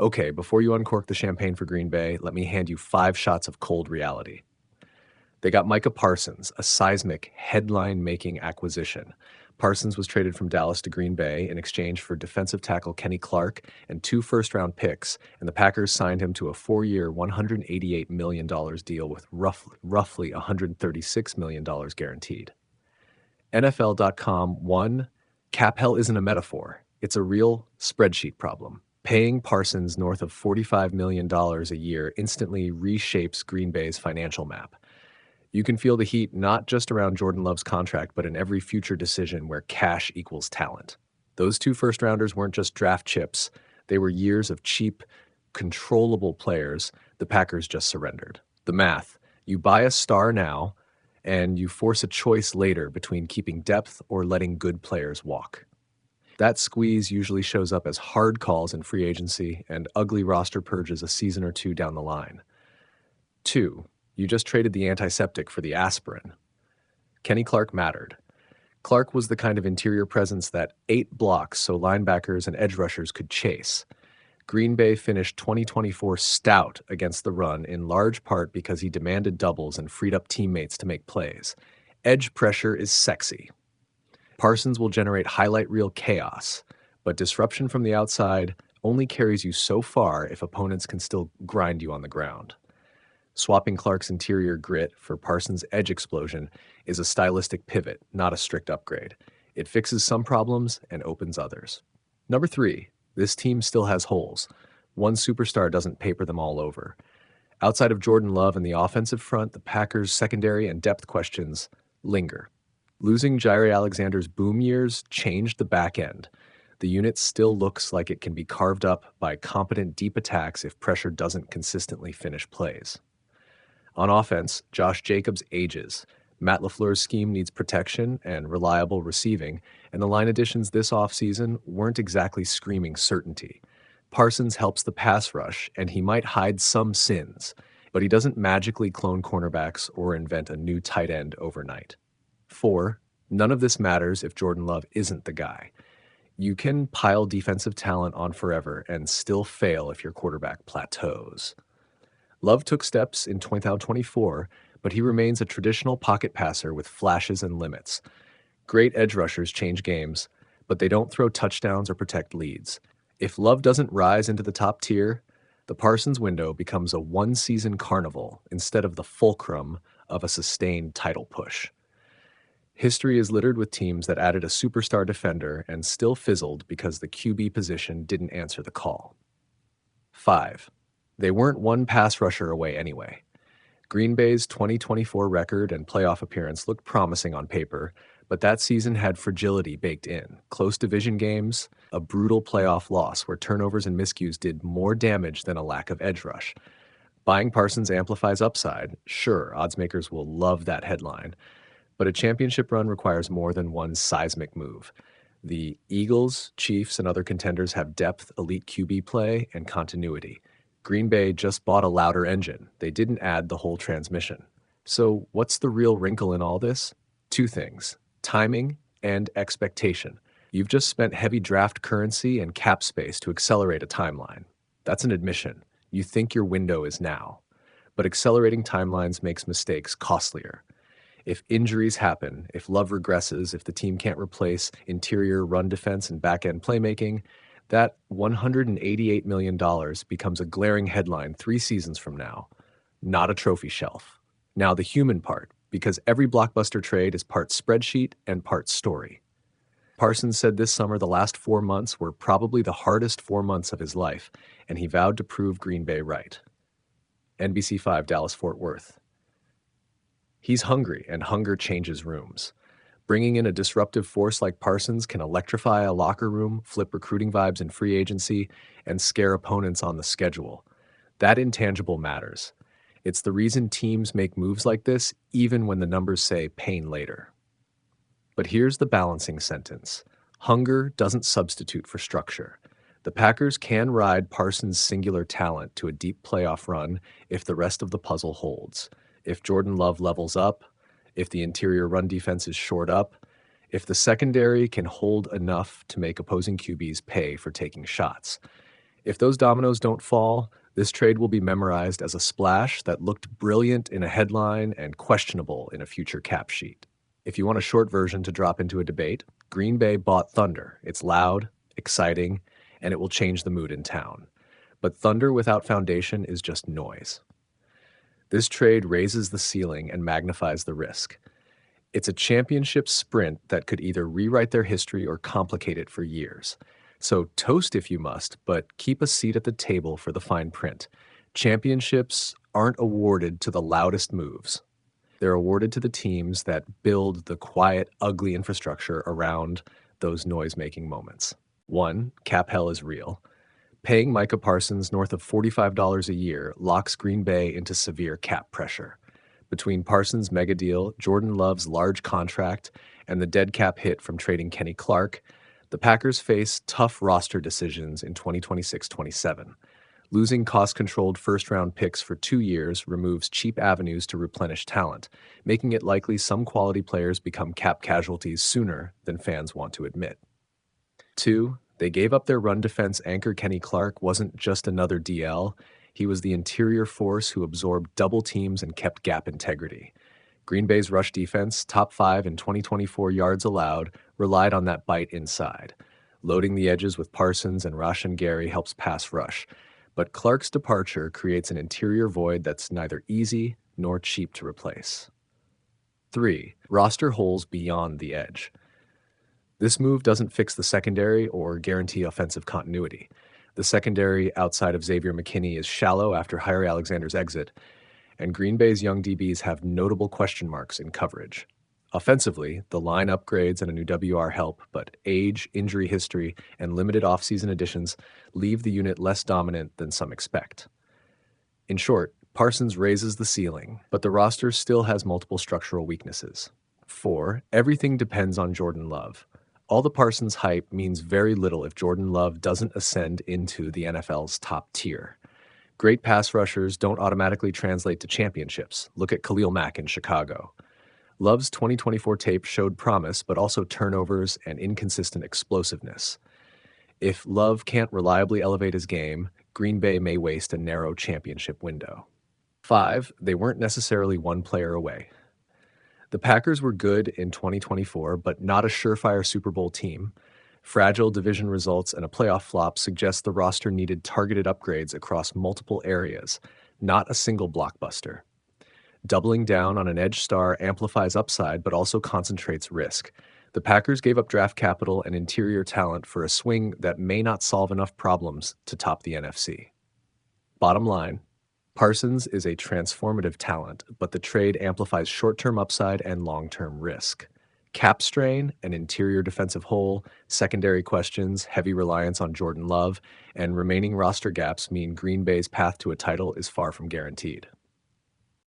Okay, before you uncork the champagne for Green Bay, let me hand you 5 shots of cold reality. They got Micah Parsons, a seismic, headline-making acquisition. Parsons was traded from Dallas to Green Bay in exchange for defensive tackle Kenny Clark and 2 first-round picks, and the Packers signed him to a 4-year, $188 million deal with roughly $136 million guaranteed. NFL.com won. Cap hell isn't a metaphor. It's a real spreadsheet problem. Paying Parsons north of $45 million a year instantly reshapes Green Bay's financial map. You can feel the heat not just around Jordan Love's contract, but in every future decision where cash equals talent. Those 2 first-rounders weren't just draft chips. They were years of cheap, controllable players the Packers just surrendered. The math: you buy a star now, and you force a choice later between keeping depth or letting good players walk. That squeeze usually shows up as hard calls in free agency and ugly roster purges a season or 2 down the line. 2. You just traded the antiseptic for the aspirin. Kenny Clark mattered. Clark was the kind of interior presence that 8 blocks so linebackers and edge rushers could chase. Green Bay finished 2024 stout against the run in large part because he demanded doubles and freed up teammates to make plays. Edge pressure is sexy. Parsons will generate highlight reel chaos, but disruption from the outside only carries you so far if opponents can still grind you on the ground. Swapping Clark's interior grit for Parsons' edge explosion is a stylistic pivot, not a strict upgrade. It fixes some problems and opens others. Number 3, this team still has holes. One superstar doesn't paper them all over. Outside of Jordan Love and the offensive front, the Packers' secondary and depth questions linger. Losing Jaire Alexander's boom years changed the back end. The unit still looks like it can be carved up by competent deep attacks if pressure doesn't consistently finish plays. On offense, Josh Jacobs ages. Matt LaFleur's scheme needs protection and reliable receiving, and the line additions this offseason weren't exactly screaming certainty. Parsons helps the pass rush, and he might hide some sins, but he doesn't magically clone cornerbacks or invent a new tight end overnight. 4. None of this matters if Jordan Love isn't the guy. You can pile defensive talent on forever and still fail if your quarterback plateaus. Love took steps in 2024, but he remains a traditional pocket passer with flashes and limits. Great edge rushers change games, but they don't throw touchdowns or protect leads. If Love doesn't rise into the top tier, the Parsons window becomes a one-season carnival instead of the fulcrum of a sustained title push. History is littered with teams that added a superstar defender and still fizzled because the QB position didn't answer the call. 5. They weren't one pass rusher away anyway. Green Bay's 2024 record and playoff appearance looked promising on paper, but that season had fragility baked in. Close division games, a brutal playoff loss where turnovers and miscues did more damage than a lack of edge rush. Buying Parsons amplifies upside. Sure, oddsmakers will love that headline, but a championship run requires more than one seismic move. The Eagles, Chiefs, and other contenders have depth, elite QB play, and continuity. Green Bay just bought a louder engine. They didn't add the whole transmission. So what's the real wrinkle in all this? 2 things: timing and expectation. You've just spent heavy draft currency and cap space to accelerate a timeline. That's an admission. You think your window is now. But accelerating timelines makes mistakes costlier. If injuries happen, if Love regresses, if the team can't replace interior run defense and back-end playmaking, that $188 million becomes a glaring headline 3 seasons from now, not a trophy shelf. Now the human part, because every blockbuster trade is part spreadsheet and part story. Parsons said this summer the last 4 months were probably the hardest 4 months of his life, and he vowed to prove Green Bay right. NBC5 Dallas-Fort Worth. He's hungry, and hunger changes rooms. Bringing in a disruptive force like Parsons can electrify a locker room, flip recruiting vibes in free agency, and scare opponents on the schedule. That intangible matters. It's the reason teams make moves like this, even when the numbers say pain later. But here's the balancing sentence. Hunger doesn't substitute for structure. The Packers can ride Parsons' singular talent to a deep playoff run if the rest of the puzzle holds. If Jordan Love levels up, if the interior run defense is shored up, if the secondary can hold enough to make opposing QBs pay for taking shots. If those dominoes don't fall, this trade will be memorized as a splash that looked brilliant in a headline and questionable in a future cap sheet. If you want a short version to drop into a debate, Green Bay bought Thunder. It's loud, exciting, and it will change the mood in town. But thunder without foundation is just noise. This trade raises the ceiling and magnifies the risk. It's a championship sprint that could either rewrite their history or complicate it for years. So toast if you must, but keep a seat at the table for the fine print. Championships aren't awarded to the loudest moves. They're awarded to the teams that build the quiet, ugly infrastructure around those noise-making moments. One, cap hell is real. Paying Micah Parsons north of $45 a year locks Green Bay into severe cap pressure. Between Parsons' mega deal, Jordan Love's large contract, and the dead cap hit from trading Kenny Clark, the Packers face tough roster decisions in 2026-27. Losing cost-controlled first-round picks for 2 years removes cheap avenues to replenish talent, making it likely some quality players become cap casualties sooner than fans want to admit. 2. They gave up their run defense anchor. Kenny Clark wasn't just another DL. He was the interior force who absorbed double teams and kept gap integrity. Green Bay's rush defense, top 5 in 2024 yards allowed, relied on that bite inside. Loading the edges with Parsons and Rashan Gary helps pass rush. But Clark's departure creates an interior void that's neither easy nor cheap to replace. 3. Roster holes beyond the edge. This move doesn't fix the secondary or guarantee offensive continuity. The secondary outside of Xavier McKinney is shallow after Jaire Alexander's exit, and Green Bay's young DBs have notable question marks in coverage. Offensively, the line upgrades and a new WR help, but age, injury history, and limited offseason additions leave the unit less dominant than some expect. In short, Parsons raises the ceiling, but the roster still has multiple structural weaknesses. 4. Everything depends on Jordan Love. All the Parsons hype means very little if Jordan Love doesn't ascend into the NFL's top tier. Great pass rushers don't automatically translate to championships. Look at Khalil Mack in Chicago. Love's 2024 tape showed promise, but also turnovers and inconsistent explosiveness. If Love can't reliably elevate his game, Green Bay may waste a narrow championship window. 5. They weren't necessarily one player away. The Packers were good in 2024, but not a surefire Super Bowl team. Fragile division results and a playoff flop suggest the roster needed targeted upgrades across multiple areas, not a single blockbuster. Doubling down on an edge star amplifies upside but also concentrates risk. The Packers gave up draft capital and interior talent for a swing that may not solve enough problems to top the NFC. Bottom line, Parsons is a transformative talent, but the trade amplifies short-term upside and long-term risk. Cap strain, an interior defensive hole, secondary questions, heavy reliance on Jordan Love, and remaining roster gaps mean Green Bay's path to a title is far from guaranteed.